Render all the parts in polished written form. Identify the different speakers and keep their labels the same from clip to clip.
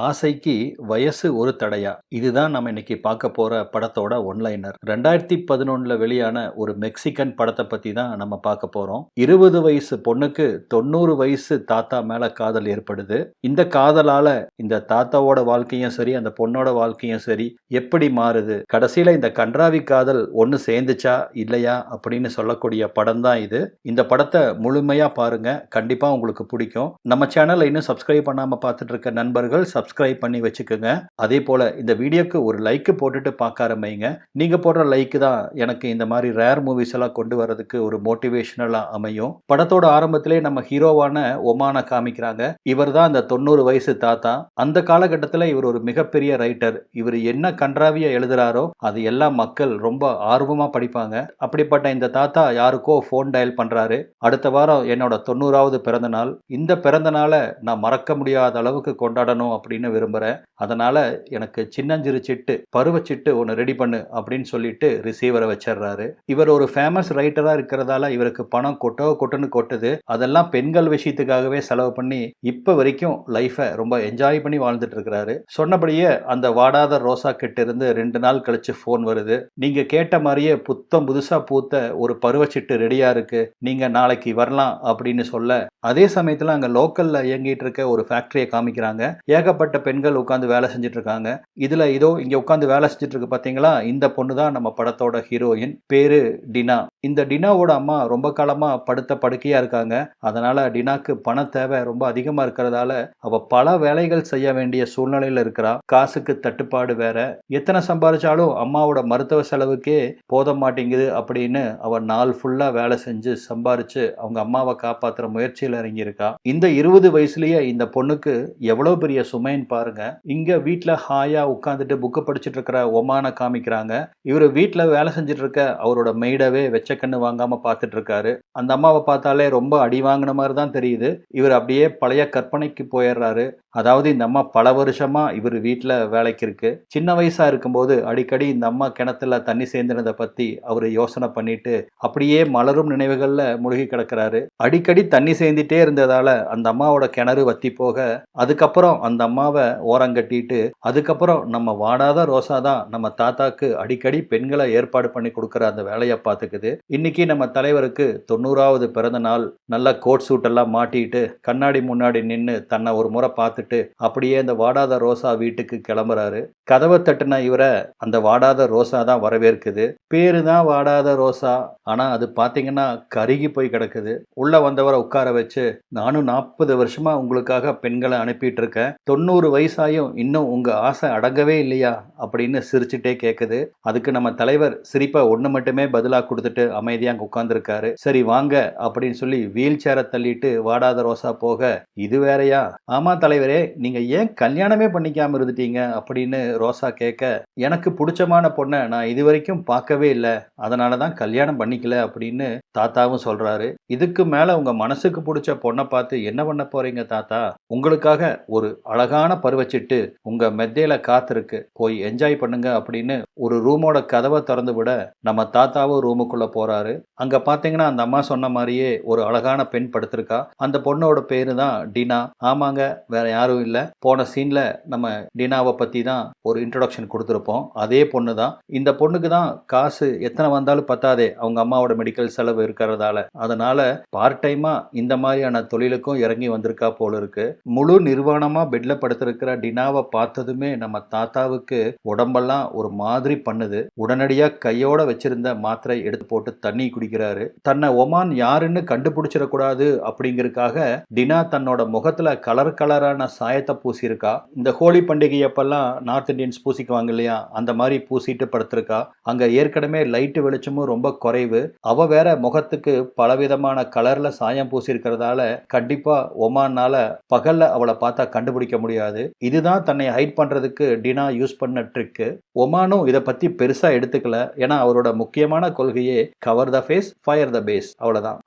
Speaker 1: ஆசைக்கு வயசு ஒரு தடையா? இதுதான் நம்ம இன்னைக்கு பார்க்க போற படத்தோட ஒன்லைனர். 2011ல வெளியான ஒரு மெக்சிகன் படத்த பத்தி தான் நம்ம பார்க்க போறோம். 20 வயசு பொண்ணுக்கு 90 வயசு தாத்தா மேல காதல் ஏற்படுது. இந்த காதலால இந்த தாத்தாவோட வாழ்க்கையும் சரி, அந்த பொண்ணோட வாழ்க்கையும் சரி எப்படி மாறுது? கடைசியில இந்த கண்றாவி காதல் ஒண்ணு சேர்ந்துச்சா இல்லையா அப்படின்னு சொல்லக்கூடிய படம் தான் இது. இந்த படத்த முழுமையா பாருங்க. கண்டிப்பா உங்களுக்கு பிடிக்கும். நம்ம சேனலை இன்னும் சப்ஸ்கிரைப் பண்ணாம பார்த்துட்டு இருக்க நண்பர்கள் சப்ஸ்கிரைப் பண்ணி வச்சுக்கோங்க. அதே போல இந்த வீடியோக்கு ஒரு லைக் போட்டுட்டு பார்க்க ஆரம்பிங்க. நீங்க போடுற லைக் தான் எனக்கு இந்த மாதிரி ரேர் மூவிஸ் எல்லாம் கொண்டு வரதுக்கு ஒரு மோட்டிவேஷனலா அமையும். படத்தோட ஆரம்பத்திலே நம்ம ஹீரோவான ஒமான காமிக்கிறாங்க. இவர் தான் அந்த 90 வயசு தாத்தா. அந்த காலகட்டத்தில் இவர் ஒரு மிகப்பெரிய ரைட்டர். இவர் என்ன கன்றாவியா எழுதுறாரோ அது எல்லாம் மக்கள் ரொம்ப ஆர்வமா படிப்பாங்க. அப்படிப்பட்ட இந்த தாத்தா யாருக்கோ ஃபோன் டயல் பண்றாரு. அடுத்த வாரம் என்னோட 90வது பிறந்த நாள். இந்த பிறந்த நாளை நான் மறக்க முடியாத அளவுக்கு கொண்டாடணும் அப்படின்னு விரும்புகிறேன். அதனால எனக்கு சின்னஞ்சிறு சிட்டு பருவச்சிட்டு ஒன்று ரெடி பண்ணு அப்படின்னு சொல்லிட்டு ரிசீவரை வச்சிடுறாரு. இவர் ஒரு ஃபேமஸ் ரைட்டரா இருக்கிறதால இவருக்கு பணம் கொட்டுன்னு கொட்டுது. அதெல்லாம் பெண்கள் விஷயத்துக்காகவே செலவு பண்ணி இப்ப வரைக்கும் லைஃபை ரொம்ப என்ஜாய் பண்ணி வாழ்ந்துட்டு இருக்கிறாரு. சொன்னபடியே அந்த வாடாத ரோசா கிட்ட இருந்து 2 நாள் கழிச்சு ஃபோன் வருது. நீங்க கேட்ட மாதிரியே புத்தம் புதுசா பூத்த ஒரு பருவச்சிட்டு ரெடியா இருக்கு, நீங்க நாளைக்கு வரலாம் அப்படின்னு சொல்ல, அதே சமயத்துல அங்க லோக்கல்ல இயங்கிட்டு இருக்க ஒரு ஃபேக்டரியை காமிக்கிறாங்க. ஏகப்பட்ட பெண்கள் உட்கார்ந்து வேலை செஞ்சுட்டு இருக்காங்க. இதுல இதோ இங்க உட்கார்ந்து வேலை செஞ்சுட்டு இருக்கு பாத்தீங்களா, இந்த பொண்ணு தான் நம்ம படத்தோட ஹீரோயின். பேரு டினா. இந்த டினாவோட அம்மா ரொம்ப காலமா படுத்த படுக்கையா இருக்காங்க. அதனால டினாக்கு பண தேவை ரொம்ப அதிகமா இருக்கிறதால அவ பல வேலைகள் செய்ய வேண்டிய சூழ்நிலையில இருக்கிறா. காசுக்கு தட்டுப்பாடு வேற. எத்தனை சம்பாதிச்சாலும் அம்மாவோட மருத்துவ செலவுக்கே போத மாட்டேங்குது அப்படின்னு அவ நாள் ஃபுல்லா வேலை செஞ்சு சம்பாரிச்சு அவங்க அம்மாவை காப்பாத்துற முயற்சியில் இறங்கி இருக்கா. இந்த 20 வயசுலயே இந்த பொண்ணுக்கு எவ்வளவு பெரிய சுமைன்னு பாருங்க. இங்க வீட்டுல ஹாயா உட்காந்துட்டு புக்கு படிச்சுட்டு இருக்கிற ஒமான காமிக்கிறாங்க. இவரு வீட்டுல வேலை செஞ்சுட்டு இருக்க அவரோட மெய்டவே வெச்ச கண்ணு வாங்காம பார்த்துட்டு இருக்காரு. அந்த அம்மாவை பார்த்தாலே ரொம்ப அடி வாங்கின மாதிரி தான் தெரியுது. இவர் அப்படியே பழைய கற்பனைக்கு போயிடுறாரு. அதாவது இந்த அம்மா பல வருஷமா இவர் வீட்டுல வேலைக்கு இருக்கு. சின்ன வயசா இருக்கும்போது அடிக்கடி இந்த அம்மா கிணத்துல தண்ணி சேர்ந்துனதை பத்தி அவரு யோசனை பண்ணிட்டு அப்படியே மலரும் நினைவுகள்ல முழுகி கிடக்கிறாரு. அடிக்கடி தண்ணி சேர்ந்துட்டே இருந்ததால அந்த அம்மாவோட கிணறு வத்தி போக, அதுக்கப்புறம் அந்த அம்மாவை ஓரங்கட்டிட்டு அதுக்கப்புறம் நம்ம வாடாத ரோசா தான் நம்ம தாத்தாக்கு அடிக்கடி பெண்களை ஏற்பாடு பண்ணி கொடுக்குற அந்த வேலையை பார்த்துக்குது. இன்னைக்கு நம்ம தலைவருக்கு 90வது பிறந்த நாள். நல்ல கோட் சூட் எல்லாம் மாட்டிட்டு கண்ணாடி முன்னாடி நின்று தன்னை ஒரு முறை பார்த்துட்டு அப்படியே அந்த வாடாத ரோசா வீட்டுக்கு கிளம்புறாரு. கதவை தட்டுன இவரை அந்த வாடாத ரோசா தான் வரவேற்குது. பேரு தான் வாடாத ரோசா, ஆனா அது பாத்தீங்கன்னா கருகி போய் கிடக்குது. உள்ள வந்தவரை உட்கார வச்சு, நானும் 40 வருஷமா உங்களுக்காக பெண்களை அனுப்பிட்டு இருக்கேன், 90 வயசாயும் இன்னும் உங்க ஆசை அடங்கவே இல்லையா அப்படின்னு சிரிச்சுட்டே கேட்குது. அதுக்கு நம்ம தலைவர் சிரிப்பா ஒண்ணு மட்டுமே பதிலா கொடுத்துட்டு அமைதியா அங்க உட்கார்ந்துருக்காரு. சரி வாங்க அப்படின்னு சொல்லி வீல் சேரை தள்ளிட்டு வாடாத ரோசா போக, இது வேறையா? ஆமா தலைவரே, நீங்க ஏன் கல்யாணமே பண்ணிக்காம இருந்துட்டீங்க அப்படின்னு ரோசா கேட்க, எனக்கு பிடிச்சமான பொண்ணை நான் இது வரைக்கும் பார்க்கவே இல்லை, அதனாலதான் கல்யாணம் பண்ணிக்கல அப்படின்னு தாத்தாவும் சொல்றாரு. இதுக்கு மேல உங்க மனசுக்கு பிடிச்ச பொண்ணை பார்த்து என்ன பண்ண போறீங்க தாத்தா? உங்களுக்காக ஒரு அழகான பருவச்சிட்டு உங்க மெத்தையில காத்திருக்கு, போய் என்ஜாய் பண்ணுங்க அப்படின்னு ஒரு ரூமோட கதவை திறந்து விட நம்ம தாத்தாவும் ரூமுக்குள்ள போறாரு. அங்க பாத்தீங்கன்னா அந்த அம்மா சொன்ன மாதிரியே ஒரு அழகான பெண் படுத்திருக்கா. அந்த பொண்ணோட பேரு தான் டினா. ஆமாங்க, வேற யாரும் இல்ல. போன சீன்ல நம்ம டினாவை பத்தி தான் ஒரு இன்ட்ரோடக்ஷன் கொடுத்திருப்போம். அதே பொண்ணு தான். இந்த பொண்ணுக்கு தான் காசு எத்தனை வந்தாலும் பத்தாதே அவங்க அம்மாவோட மெடிக்கல் செலவு இருக்கிறதால. அதனால பார்ட் டைமா இந்த மாதிரியான தொழிலுக்கும் இறங்கி வந்திருக்கா போல இருக்கு. முழு நிர்வாணமா பெட்ல படுத்திருக்கிற டினாவை பார்த்ததுமே நம்ம தாத்தாவுக்கு உடம்பெல்லாம் ஒரு மாதிரி பண்ணுது. உடனடியா கையோட வச்சிருந்த மாத்திரை எடுத்து போட்டு தண்ணி குடிக்கிறாரு. தன்னை ஒமான் யாருன்னு கண்டுபிடிச்சிடக்கூடாது அப்படிங்கறதுக்காக டினா தன்னோட முகத்துல கலரான சாயத்தை பூசியிருக்கா. இந்த ஹோலி பண்டிகை அப்பெல்லாம் நார்த் இந்தியன்ஸ் பூசிக்குவாங்க இல்லையா, அந்த மாதிரி பூசிட்டு படுத்திருக்கா. அங்க ஏற்கனவே லைட்டு வெளிச்சமும் ரொம்ப குறைவு. அவ வேற முகத்துக்கு பலவிதமான கலர்ல சாயம் பூசியிருக்கிறதால கண்டிப்பா ஒமானால பகல்ல அவளை பார்த்தா கண்டுபிடிக்க முடியாது. இதுதான் தன்னை ஹைட் பண்றதுக்கு டினா யூஸ் பண்ண ட்ரிக்கு. ஒமானும் இதை பத்தி பெருசா எடுத்துக்கல. ஏன்னா அவரோட முக்கியமான கொள்கையே cover the face fire the base, அவ்வளவுதான்.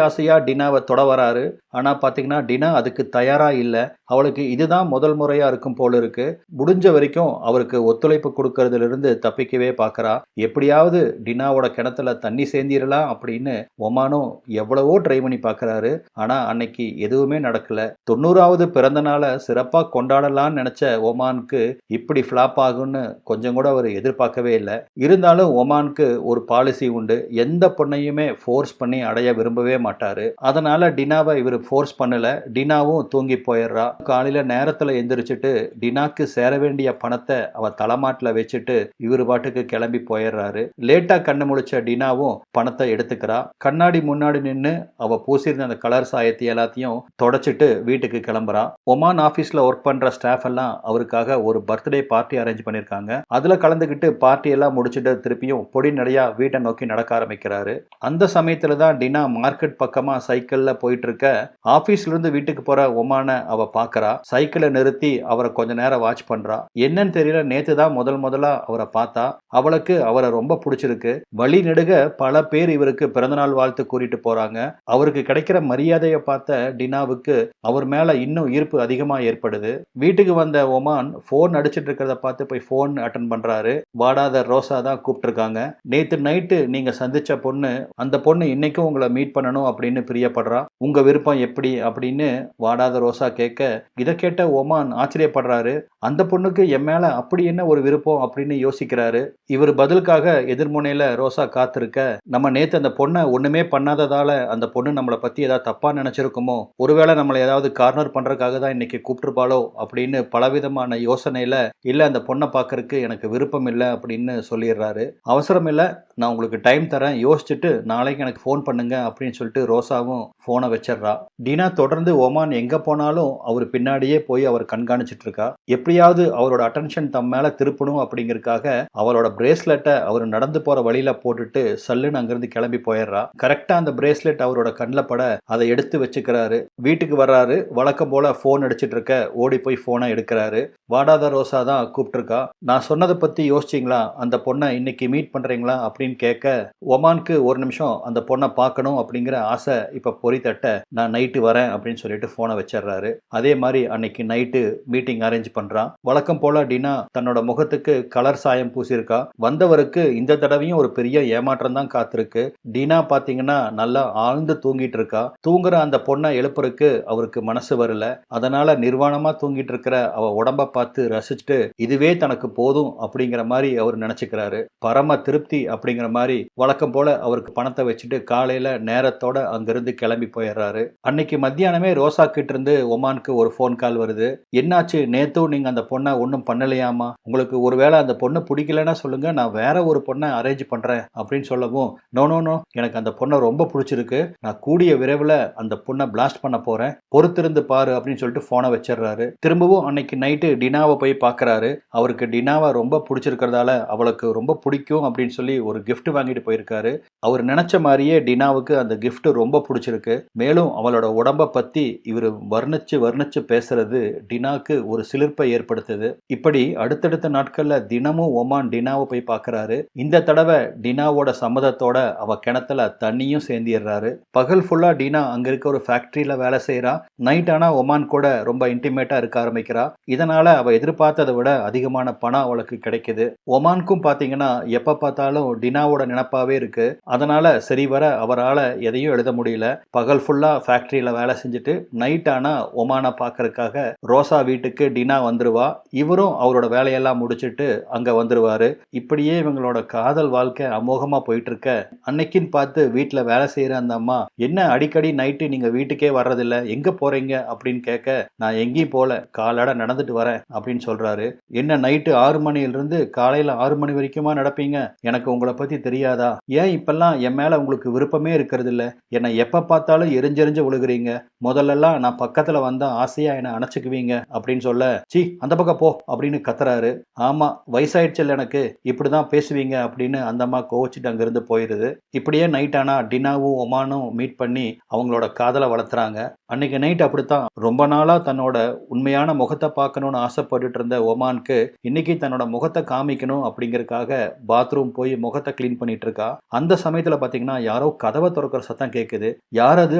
Speaker 1: ஆசையா டினாவை தொட வராரு. ஆனா பாத்தீங்கன்னா டினா அதுக்கு தயாரா இல்ல. அவளுக்கு இதுதான் முதல் முறையா இருக்கும் போல இருக்கு. முடிஞ்ச வரைக்கும் அவருக்கு ஒத்துழைப்பு கொடுக்கறதுல இருந்து தப்பிக்கவே பார்க்கறா. எப்படியாவது டினாவோட கிணத்துல தண்ணி சேந்திரலாம் அப்படின்னு ஒமானும் எவ்வளவோ ட்ரை பண்ணி பார்க்கறாரு. ஆனா அன்னைக்கு எதுவுமே நடக்கல. 90வது பிறந்த நாளை சிறப்பா கொண்டாடலாம்னு நினைச்ச ஒமானுக்கு இப்படி ஃபிளாப் ஆகும்னு கொஞ்சம் கூட அவர் எதிர்பார்க்கவே இல்லை. இருந்தாலும் ஒமானுக்கு ஒரு பாலிசி உண்டு. எந்த பொண்ணையுமே ஃபோர்ஸ் பண்ணி அடைய விரும்பவே மாட்டாரு. அதனால டினாவை இவர் ஃபோர்ஸ் பண்ணல. டினாவும் தூங்கி போயிடுறா. காலையில நேரத்துல எந்திரிச்சிட்டு டினாக்கு சேர வேண்டிய பணத்தை அவ தலைமாட்டில் வச்சுட்டு இவர் பாட்டுக்கு கிளம்பி போயிடுறாரு. லேட்டா கண்ணு முழிச்ச டினாவும் பணத்தை எடுத்துக்கிறா. கண்ணாடி முன்னாடி நின்று அவ பூசியிருந்த அந்த கலர் சாயத்தை எல்லாத்தையும் தொடச்சிட்டு வீட்டுக்கு கிளம்புறா. ஒமான் ஆபீஸ்ல ஒர்க் பண்ற ஸ்டாஃப் எல்லாம் அவருக்காக ஒரு பர்த்டே பார்ட்டி அரேஞ்ச் பண்ணிருக்காங்க. அதுல கலந்துக்கிட்டு பார்ட்டி எல்லாம் முடிச்சுட்டு திருப்பியும் பொடி நடையா வீட்டை நோக்கி நடக்க ஆரம்பிக்கிறாரு. அந்த சமயத்துல தான் டினா மார்க்கெட் பக்கமா சைக்கிள்ல போயிட்டு இருக்க ஆபீஸ்ல இருந்து வீட்டுக்கு போற ஒமான அவ பாக்குறா. சைக்கிளை நிறுத்தி அவரை கொஞ்ச நேரம் வாட்ச் பண்றா. என்னன்னு தெரியல, நேத்து தான் முதலா அவரை பார்த்தா. அவளுக்கு அவரை ரொம்ப பிடிச்சிருக்கு. வழி நெடுக பல பேர் இவருக்கு பிறந்தநாள் வாழ்த்து கூறிட்டு போறாங்க. அவருக்கு கிடைக்கிற மரியாதையை பார்த்த டினாவுக்கு அவர் மேல இன்னும் ஈர்ப்பு அதிகமா ஏற்படுது. வீட்டுக்கு வந்த ஒமான் போன் அடிச்சிட்டு இருக்கிறத பார்த்து போய் போன் அட்டன் பண்றாரு. வாடாத ரோசா தான் கூப்பிட்டுருக்காங்க. நேத்து நைட்டு நீங்க சந்திச்ச பொண்ணு, அந்த பொண்ணு இன்னைக்கும் உங்களை மீட் பண்ணணும் அப்படின்னு பிரியப்படுறா. உங்க விருப்பம் எப்படி அப்படின்னு வாடாத ரோசா கேட்க, இதை கேட்ட ஒமான் ஆச்சரியப்படுறாரு. அந்த பொண்ணுக்கு என் மேல அப்படி என்ன ஒரு விருப்பம் அப்படின்னு யோசிக்கிறாரு. இவர் பதிலுக்காக எதிர்முனையில ரோசா காத்திருக்க, நம்ம நேத்து அந்த பொண்ணை ஒண்ணுமே பண்ணாததால அந்த பொண்ணு நம்மளை பத்தி ஏதாவது தப்பா நினைச்சிருக்குமோ, ஒருவேளை நம்மளை ஏதாவது கார்னர் பண்றதுக்காக தான் இன்னைக்கு கூப்பிட்டுருப்பாளோ அப்படின்னு பலவிதமான யோசனையில, இல்ல அந்த பொண்ணை பார்க்கறதுக்கு எனக்கு விருப்பம் இல்லை அப்படின்னு சொல்லிடுறாரு. அவசரம் இல்லை, நான் உங்களுக்கு டைம் தரேன், யோசிச்சுட்டு நாளைக்கு எனக்கு ஃபோன் பண்ணுங்க அப்படின்னு சொல்லிட்டு ரோசாவும் ஃபோனை வச்சிடுறா. டினா தொடர்ந்து ஒமான் எங்க போனாலும் அவர் பின்னாடியே போய் அவர் கண்காணிச்சிட்டு இருக்கா. எப்படியாவது அவரோட அட்டென்ஷன் தம் மேல திருப்பணும் அப்படிங்கறதுக்காக அவளோட பிரேஸ்லெட்டை அவர் நடந்து போற வழியில போட்டுட்டு சல்லுன்னு அங்கிருந்து கிளம்பி போயிடுறா. கரெக்டா அந்த பிரேஸ்லெட் அவரோட கண்ணில் பட அதை எடுத்து வச்சுக்கிறாரு. வீட்டுக்கு வர்றாரு. வழக்கம் போல ஃபோன் அடிச்சிட்டு இருக்க ஓடி போய் ஃபோனை எடுக்கிறாரு. வாடாத ரோசா தான் கூப்பிட்டுருக்கா. நான் சொன்னதை பத்தி யோசிச்சிங்களா, அந்த பொண்ணை இன்னைக்கு மீட் பண்றீங்களா அப்படின்னு கேட்க, ஒமானுக்கு ஒரு நிமிஷம் அந்த பொண்ணை பார்க்கணும் அப்படிங்கிற ஆசை இப்ப பொறி தட்ட, நான் நைட்டு வரேன் அப்படின்னு சொல்லிட்டு போனை வச்சிடுறாரு. அதே மாதிரி அன்னைக்கு நைட்டு மீட்டிங் அரேஞ்ச் பண்றான். வழக்கம் போல டினா தன்னோட முகத்துக்கு கலர் சாயம் பூசியிருக்கா. வந்தவருக்கு இந்த தடவையும் ஒரு பெரிய ஏமாற்றம் தான் காத்திருக்கு. டினா பாத்தீங்கன்னா நல்லா ஆழ்ந்து தூங்கிட்டு இருக்கா. தூங்குற அந்த பொண்ணை எழுப்புறதுக்கு அவருக்கு மனசு வரல. அதனால நிர்வாணமா தூங்கிட்டு இருக்கிற அவ உடம்ப பார்த்து ரசிச்சுட்டு இதுவே தனக்கு போதும் அப்படிங்கிற மாதிரி அவர் நினைச்சுக்கிறாரு. பரம திருப்தி அப்படிங்கிற மாதிரி வழக்கம் போல அவருக்கு பணத்தை வச்சுட்டு காலையில நேரத்தோட அங்கிருந்து கிளம்பி போயிடுறாரு. அன்னைக்கு மத்தியானமே ரோசா கிட்ட இருந்து ஒமானுக்கு ஒரு போன் கால் வருது. என்னாச்சு, நேத்தும் நீங்க அந்த பொண்ணை ஒன்றும் பண்ணலையாமா, உங்களுக்கு ஒருவேளை அந்த பொண்ணு பிடிக்கலன்னா சொல்லுங்க, நான் வேற ஒரு பொண்ணை அரேஞ்ச் பண்றேன் அப்படின்னு சொல்லவும், நோ நோ நோ, எனக்கு அந்த பொண்ணை ரொம்ப பிடிச்சிருக்கு, நான் கூடிய விரைவில் அந்த பொண்ணை பிளாஸ்ட் பண்ண போறேன், பொறுத்திருந்து பாரு அப்படின்னு சொல்லிட்டு போனை வச்சிடுறாரு. திரும்பவும் அன்னைக்கு நைட்டு டினாவை போய் பார்க்கறாரு. அவருக்கு டினாவை ரொம்ப பிடிச்சிருக்கிறதால அவளுக்கு ரொம்ப பிடிக்கும் அப்படின்னு சொல்லி ஒரு கிஃப்ட் வாங்கிட்டு போயிருக்காரு. அவர் நினைச்ச மாதிரியே டினாவுக்கு அந்த கிஃப்ட் ரொம்ப பிடிச்சிருக்கு. மேலும் அவளோட உடம்ப பத்தி இவர் வர்ணிச்சு பேசுறது டினாக்கு ஒரு சிலிர்ப்பை ஏற்படுத்துது. இப்படி அடுத்தடுத்த நாட்கள்ல தினமும் ஒமான் டினாவை போய் பார்க்கறாரு. இந்த தடவை டினாவோட சம்மதத்தோட அவ கிணத்துல தண்ணியும் சேர்ந்திடுறாரு. பகல் ஃபுல்லா டினா அங்க இருக்க ஒரு ஃபேக்டரியில வேலை செய்யறா. நைட் ஆனா ஒமான் கூட ரொம்ப இன்டிமேட்டா இருக்க ஆரம்பிக்கிறா. இதனால அவ எதிர்பார்த்ததை விட அதிகமான பணம் அவளுக்கு கிடைக்குது. ஒமானுக்கும் பாத்தீங்கன்னா எப்ப பார்த்தாலும் டினாவோட நினைப்பாவே இருக்கு. அதனால சரி வர அவரால் எதையும் எழுத முடியல. பகல் ஃபுல்லா ஃபேக்டரியில வேலை செஞ்சுட்டு நைட் ஆனா ஒமானை பார்க்கறதுக்காக ரோசா வீட்டுக்கு டினா வந்துருவா. இவரும் அவரோட வேலையெல்லாம் முடிச்சுட்டு அங்க வந்துருவாரு. இப்படியே இவங்களோட காதல் வாழ்க்கை அமோகமா போயிட்டு இருக்க, அன்னைக்குன்னு பார்த்து வீட்டுல வேலை செய்யற அந்த அம்மா, என்ன அடிக்கடி நைட்டு நீங்க வீட்டுக்கே வர்றதில்ல, எங்க போறீங்க அப்படின்னு கேட்க, நான் எங்கேயும் போல, காலாட நடந்துட்டு வரேன் அப்படின்னு சொல்றாரு. என்ன நைட்டு 6 மணியிலிருந்து காலையில 6 மணி வரைக்குமா நடப்பீங்க, எனக்கு உங்களை பத்தி தெரியாதா, ஏன் இப்பெல்லாம் என் மேல உங்களுக்கு விருப்பமே இருக்கிறது இல்ல, என்னை எப்ப பார்த்தாலும் எரிஞ்செறிஞ்சு விழுகிறீங்க, முதல்லலாம் நான் பக்கத்துல வந்தா ஆசையா என்னை அணைச்சுக்குவீங்க அப்படின்னு சொல்ல, சி அந்த பக்கம் போ அப்படின்னு கத்துறாரு. ஆமா, வயசாயிடுச்சுல்ல எனக்கு, இப்படிதான் பேசுவீங்க அப்படின்னு அந்த அம்மா கோவச்சிட்டு அங்கிருந்து போயிருது. இப்படியே நைட் ஆனா டினாவும் ஒமானும் மீட் பண்ணி அவங்களோட காதலை வளர்த்துறாங்க. அன்னைக்கு நைட் அப்படித்தான். ரொம்ப நாளா தன்னோட உண்மையான முகத்தை பார்க்கணும்னு ஆசைப்பட்டுட்டு இருந்த ஒமானுக்கு இன்னைக்கு தன்னோட முகத்தை காமிக்கணும் அப்படிங்கறதுக்காக பாத்ரூம் போய் முகத்தை கிளீன் பண்ணிட்டு இருக்கா. அந்த சமயத்துல பாத்தீங்கன்னா யாரோ கதவை திறக்கிற சத்தம் கேக்குது. யார் அது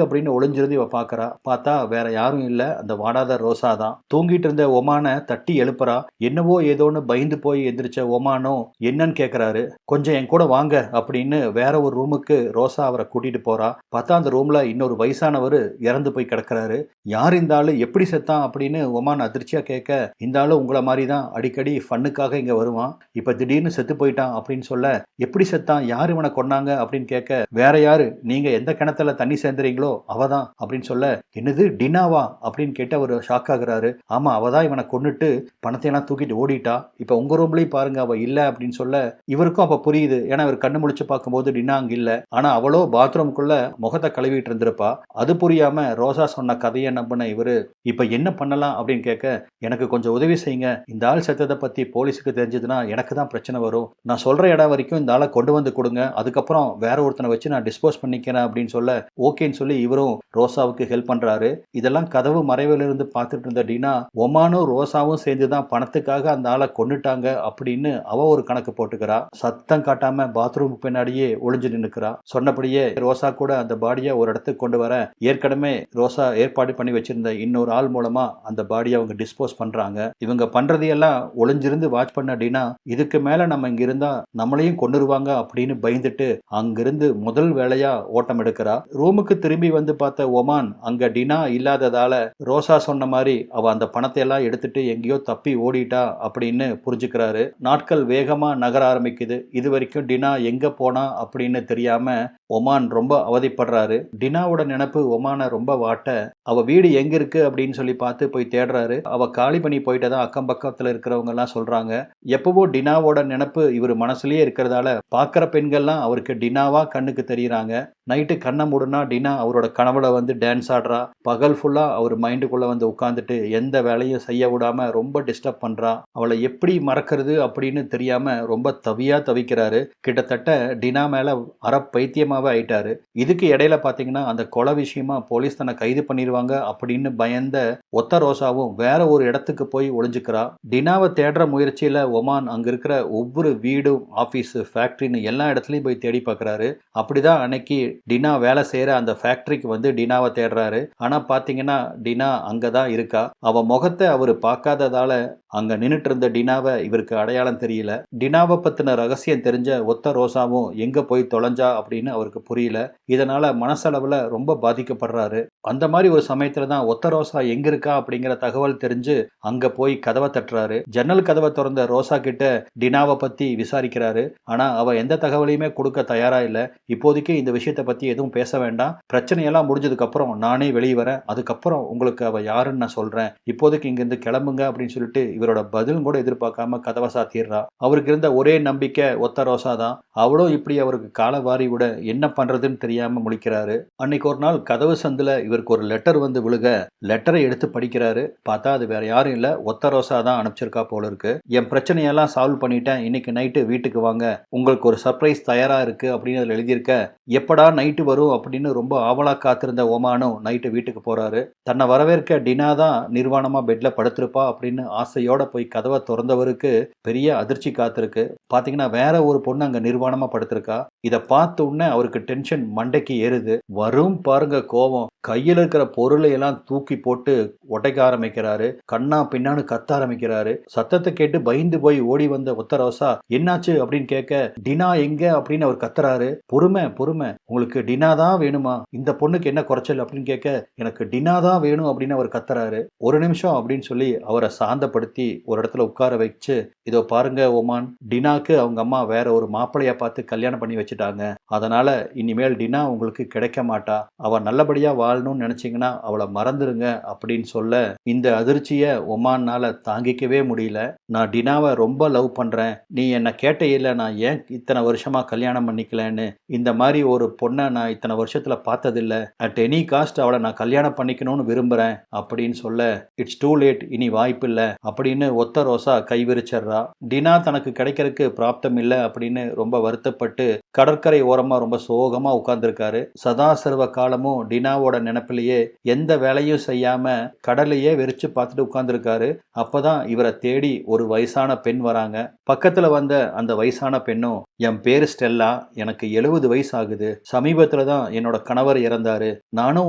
Speaker 1: அப்படின்னு ஒளிஞ்சிருந்து இவ பாக்குறா. பார்த்தா வேற யாரும் இல்ல, அந்த வாடாத ரோசா தான். தூங்கிட்டு இருந்த ஒமான தட்டி எழுப்புறா. என்னவோ ஏதோன்னு பயந்து போய் எந்திரிச்ச ஒமானோ என்னன்னு கேக்குறாரு. கொஞ்சம் என் கூட வாங்க அப்படின்னு வேற ஒரு ரூமுக்கு ரோசா அவரை கூட்டிட்டு போறா. பார்த்தா அந்த ரூம்ல இன்னொரு வயசானவர் இறந்து போய் கிடக்குறாரு. யார் இந்த ஆளு, எப்படி செத்தான் அப்படின்னு ஒமான் அதிர்ச்சியா கேட்க, இந்த ஆளு உங்களை மாதிரி தான் அடிக்கடி ஃபன்னுக்காக இங்க வருவான், இப்ப திடீர்னு செத்து போயிட்டான் அப்படின்னு சொல்ல, எப்படி செத்தான், யார் இவனை கொன்னாங்க அப்படின்னு கேட்க, வேற யாரு, நீங்க எந்த கிணத்துல தண்ணி சேர்ந்துறீங்களோ அவதான் அப்படின்னு சொல்ல, என்னது டினாவா அப்படின்னு கேட்டு அவர் ஷாக் ஆகுறாரு. ஆமா, அவதான் இவனை கொன்னுட்டு பணத்தையெல்லாம் தூக்கிட்டு ஓடிட்டா, இப்ப உங்க ரூம்லயும் பாருங்க அவ இல்ல அப்படின்னு சொல்ல, இவருக்கும் அப்ப புரியுது. ஏன்னா இவர் கண்ணு முழிச்சு பார்க்கும்போது டினா அங்க இல்ல. ஆனா அவளோ பாத்ரூம்குள்ள முகத்தை கழுவிட்டு இருந்திருப்பா. அது புரியாம ரோசா சொன்ன கதையை நம்பின இவரு இப்ப என்ன பண்ணலாம் அப்படின்னு கேட்க, எனக்கு கொஞ்சம் உதவி செய்யுங்க, இந்த ஆள் செத்ததை பத்தி போலீஸுக்கு தெரிஞ்சதுன்னா எனக்கு தான் பிரச்சனை வரும், நான் சொல்ற இடம் வரைக்கும் இந்த ஆளை கொண்டு வந்து கொடுங்க, அதுக்கப்புறம் வேற ஒருத்தனை வச்சு நான் டிஸ்போஸ் பண்ணிக்கிறேன் அப்படின்னு சொல்ல, ஓகேன்னு சொல்லி இவரும் ரோசாவுக்கு ஹெல்ப் பண்றாரு. இதெல்லாம் கதவு மறைவில் இருந்து பார்த்துட்டு இருந்த டினா, ஒமானும் ரோசாவும் சேர்ந்துதான் பணத்துக்காக அந்த ஆளை கொன்னுட்டாங்க அப்படின்னு அவ ஒரு கணக்கு போட்டுக்கிறா. சத்தம் காட்டாம பாத்ரூம் பின்னாடியே ஒளிஞ்சு நின்னுக்கிறா. சொன்னபடியே ரோசா கூட அந்த பாடியை ஒரு இடத்துக்கு கொண்டு வர, ஏற்கனவே ரோசா ஏற்பாடு பண்ணி வச்சிருந்த இன்னொரு ஆள் மூலமா அந்த பாடியை அவங்க டிஸ்போஸ் பண்றாங்க. இவங்க பண்றதையெல்லாம் ஒளிஞ்சிருந்து வாட்ச் பண்ண டினா, இதுக்கு மேல நம்ம இங்க இருந்தா நம்மளையும் கொன்னுருவாங்க அப்படின்னு பயந்துட்டு அங்கிருந்து முதல் வேலையா ஓட்டம் எடுக்கிறா. ரூமுக்கு திரும்பி வந்து பார்த்த ஒமான் அங்க டினா இல்லாததால ரோசா சொன்ன மாதிரி அவ அந்த பணத்தை எல்லாம் எடுத்துட்டு எங்கேயோ தப்பி ஓடிட்டா அப்படின்னு புரிஞ்சுக்கிறாரு. நாட்கள் வேகமா நகர ஆரம்பிக்குது. இது வரைக்கும் டினா எங்க போனா அப்படின்னு தெரியாம ஒமான் ரொம்ப அவதிப்படுறாரு. டினாவோட நினைப்பு ஒமான ரொம்ப வாட்ட, அவ வீடு எங்க இருக்கு அப்படின்னு சொல்லி பார்த்து போய் தேடுறாரு. அவ காலி பண்ணி போயிட்டதா அக்கம் பக்கத்துல இருக்கிறவங்க எல்லாம் சொல்றாங்க. எப்பவோ டினாவோட நினைப்பு இவர் மனசுலயே இருக்கிறதால பாக்குற பெண்கள்லாம் அவருக்கு டினாவா கண்ணுக்கு தெரியுறாங்க. நைட்டு கண்ணை மூடுனா டினா அவரோட கனவுல வந்து டான்ஸ் ஆடுறா. பகல் ஃபுல்லா அவர் மைண்டுக்குள்ள வந்து உட்காந்துட்டு எந்த வேலையும் செய்ய விடாம ரொம்ப டிஸ்டர்ப் பண்றா. அவளை எப்படி மறக்கிறது அப்படின்னு தெரியாம ரொம்ப தவியா தவிக்கிறாரு. கிட்டத்தட்ட டினா மேல அற பைத்தியமாவே ஆயிட்டாரு. இதுக்கு இடையில பாத்தீங்கன்னா அந்த கொலை விஷயமா போலீஸ் தன்னை கைது பண்ணிடுவாங்க அப்படின்னு பயந்த ஒத்த ரோசாவும் வேற ஒரு இடத்துக்கு போய் ஒளிஞ்சுக்கிறா. டினாவை தேடுற முயற்சியில ஒமான் அங்க இருக்கிற ஒவ்வொரு வீடும், ஆபீஸ், ஃபேக்டரின்னு எல்லா இடத்துலயும் போய் தேடி பார்க்கறாரு. அப்படிதான் அன்னைக்கு டினா வேலை செய்யற அந்த ஃபேக்டரிக்கு வந்து டினாவை தேடுறாரு. ஆனா பாத்தீங்கன்னா டினா அங்கதான் இருக்கா. அவ முகத்தை அவரு பார்க்காததால அங்க நின்னுட்டு இருந்த டினாவை இவருக்கு அடையாளம் தெரியல. டினாவை பத்தின ரகசியம் தெரிஞ்ச ஒத்த ரோசாவும் எங்க போய் தொலைஞ்சா அப்படின்னு அவருக்கு புரியல. இதனால மனசளவுல ரொம்ப பாதிக்கப்படுறாரு. அந்த மாதிரி ஒரு சமயத்துல தான் ஒத்த ரோசா எங்க இருக்கா அப்படிங்கிற தகவல் தெரிஞ்சு அங்க போய் கதவை தட்டுறாரு. ஜன்னல் கதவை திறந்த ரோசா கிட்ட டினாவை பத்தி விசாரிக்கிறாரு. ஆனா அவ எந்த தகவலையுமே கொடுக்க தயாரா இல்ல. இப்போதைக்கு இந்த விஷயத்தை பத்தி எதுவும் பேச வேண்டாம், பிரச்சனையெல்லாம் முடிஞ்சதுக்கு அப்புறம் நானே வெளியே வரேன், அதுக்கப்புறம் உங்களுக்கு அவ யாருன்னு நான் சொல்றேன், இப்போதைக்கு இங்கிருந்து கிளம்புங்க அப்படின்னு சொல்லிட்டு இவரோட பதிலும் கூட எதிர்பார்க்காம கதவை சாத்திடுறா. அவருக்கு இருந்த ஒரே நம்பிக்கை ஒத்த ரோசா தான். அவளும் இப்படி அவருக்கு கால வாரி விட என்ன பண்றதுன்னு தெரியாம முழிக்கிறாரு. அன்னைக்கு ஒரு நாள் கதவு சந்துல இவருக்கு ஒரு லெட்டர் வந்து விழுக, லெட்டரை எடுத்து படிக்கிறாரு. பார்த்தா அது வேற யாரும் இல்ல, ஒத்த ரோசா தான் அனுப்பிச்சிருக்கா போல இருக்கு. என் பிரச்சனையெல்லாம் சால்வ் பண்ணிட்டேன், இன்னைக்கு நைட்டு வீட்டுக்கு வாங்க, உங்களுக்கு ஒரு சர்ப்ரைஸ் தயாரா இருக்கு அப்படின்னு அதுல எழுதியிருக்க. எப்படா நைட்டு வரும் அப்படின்னு ரொம்ப ஆவலா காத்திருந்த ஒமானும் நைட்டு வீட்டுக்கு போறாரு. தன்னை வரவேற்க டினா தான் நிர்வாணமா பெட்ல படுத்திருப்பா அப்படின்னு ஆசையோட போய் கதவை திறந்தவருக்கு பெரிய அதிர்ச்சி காத்திருக்கு. பாத்தீங்கன்னா வேற ஒரு பொண்ணு அங்க நிர்வாணமா படுத்திருக்கா. இத பார்த்த உடனே அவருக்கு டென்ஷன் மண்டைக்கு ஏறுது. வரும் பாருங்க கோவம். கையில் இருக்கிற பொருளை எல்லாம் தூக்கி போட்டு உடைக்க ஆரம்பிக்கிறாரு. கண்ணா பின்னான்னு கத்த ஆரம்பிக்கிறாரு. சத்தத்தை கேட்டு பயந்து போய் ஓடி வந்த ஒத்த ரோசா என்னாச்சு அப்படின்னு கேட்க, டினா எங்க அப்படின்னு அவர் கத்துறாரு. பொறுமை பொறுமை, உங்களுக்கு டினா தான் வேணுமா, இந்த பொண்ணுக்கு என்ன குறைச்சல் அப்படின்னு கேட்க, எனக்கு டினா தான் வேணும் அப்படின்னு அவர் கத்துறாரு. ஒரு நிமிஷம் அப்படின்னு சொல்லி அவரை சாந்தப்படுத்தி ஒரு இடத்துல உட்கார வச்சு, இதோ பாருங்க ஒமான், டினாக்கு அவங்க அம்மா வேற ஒரு மாப்பிளைய பார்த்து கல்யாணம் பண்ணி வச்சுட்டாங்க, அதனால இனிமேல் டினா உங்களுக்கு கிடைக்க மாட்டா, அவ நல்லபடியா வாழணும்னு நினைச்சீங்கன்னா அவளை மறந்துருங்க அப்படின்னு சொல்ல இந்த அதிர்ச்சியை ஒமான்னால தாங்கிக்கவே முடியல. நான் டினாவை ரொம்ப லவ் பண்றேன், நீ என்ன கேட்டையில நான் ஏன் இத்தனை வருஷமா கல்யாணம் பண்ணிக்கலன்னு, இந்த மாதிரி ஒரு பொண்ணை நான் இத்தனை வருஷத்துல பார்த்ததில்ல, அட் எனி காஸ்ட் அவளை நான் கல்யாணம் பண்ணிக்கணும்னு விரும்புறேன் அப்படின்னு சொல்ல இட்ஸ் டூ லேட், இனி வாய்ப்பில்ல அப்படின்னு ஒத்த ரோசா கைவிரிச்சிடுறா. டினா தனக்கு கிடைக்கிறதுக்கு பிராப்தம் இல்லை அப்படின்னு ரொம்ப வருத்தப்பட்டு கடற்கரை ஓரமா ரொம்ப சோகமா உட்கார்ந்துருக்காரு. சதா சர்வ காலமும் டினாவோட நினைப்பிலேயே எந்த வேலையும் செய்யாம கடலையே வெறிச்சு பார்த்துட்டு உட்கார்ந்துருக்காரு. அப்பதான் இவரை தேடி ஒரு வயசான பெண் வராங்க. பக்கத்துல வந்த அந்த வயசான பெண்ணும், என் பேரு ஸ்டெல்லா, எனக்கு 70 வயசு ஆகுது, சமீபத்துல தான் என்னோட கணவர் இறந்தாரு, நானும்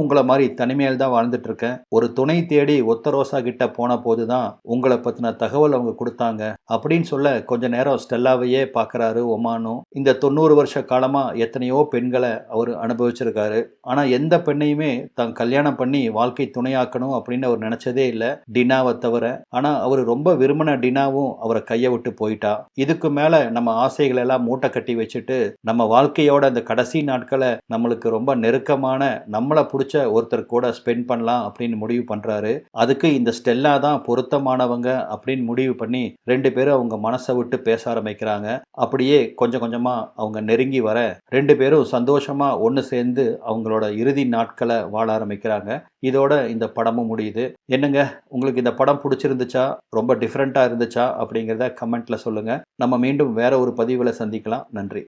Speaker 1: உங்களை மாதிரி தனிமையில் தான் வாழ்ந்துட்டு இருக்கேன், ஒரு துணை தேடி ஒத்த ரோசா கிட்ட போன போதுதான் உங்களை பத்தின தகவல் அவங்க கொடுத்தாங்க அப்படின்னு சொல்ல கொஞ்ச நேரம் ஸ்டெல்லாவையே பார்க்கறாரு ஒமானும். இந்த 90 வருஷ காலமா எத்தனையோ பெண்களை அவர் அனுபவிச்சிருக்காரு. ஆனா எந்த பெண்ணையுமே தான் கல்யாணம் பண்ணி வாழ்க்கை துணையாக்கணும் அப்படின்னு அவர் நினைச்சதே இல்லை, டினாவை தவிர. ஆனா அவர் ரொம்ப விரும்பின டினாவும் அவரை கையை விட்டு போயிட்டா. இதுக்கு மேல நம்ம ஆசைகள் எல்லாம் மூட்டை கட்டி வச்சுட்டு நம்ம வாழ்க்கையோட அந்த கடைசி நாட்களை நம்மளுக்கு ரொம்ப நெருக்கமான நம்மளை பிடிச்ச ஒருத்தர் கூட ஸ்பெண்ட் பண்ணலாம் அப்படின்னு முடிவு பண்றாரு. அதுக்கு இந்த ஸ்டெல்லா தான் பொருத்தமானவங்க அப்படின்னு முடிவு பண்ணி 2 பேரும் அவங்க மனசை விட்டு பேச ஆரம்பிக்கிறாங்க. அப்படியே கொஞ்சம் கொஞ்சமா அவங்க நெருங்கி வர 2 பேரும் சந்தோஷமா ஒன்று சேர்ந்து அவங்களோட இறுதி நாட்களை வாழ ஆரம்பிக்கிறாங்க. இதோட இந்த படமும் முடியுது. என்னங்க, உங்களுக்கு இந்த படம் பிடிச்சிருந்துச்சா, ரொம்ப டிஃப்ரெண்டா இருந்துச்சா அப்படிங்கிறத கமெண்ட்ல சொல்லுங்க. நம்ம மீண்டும் வேற ஒரு பதிவில் சந்திக்கலாம். நன்றி.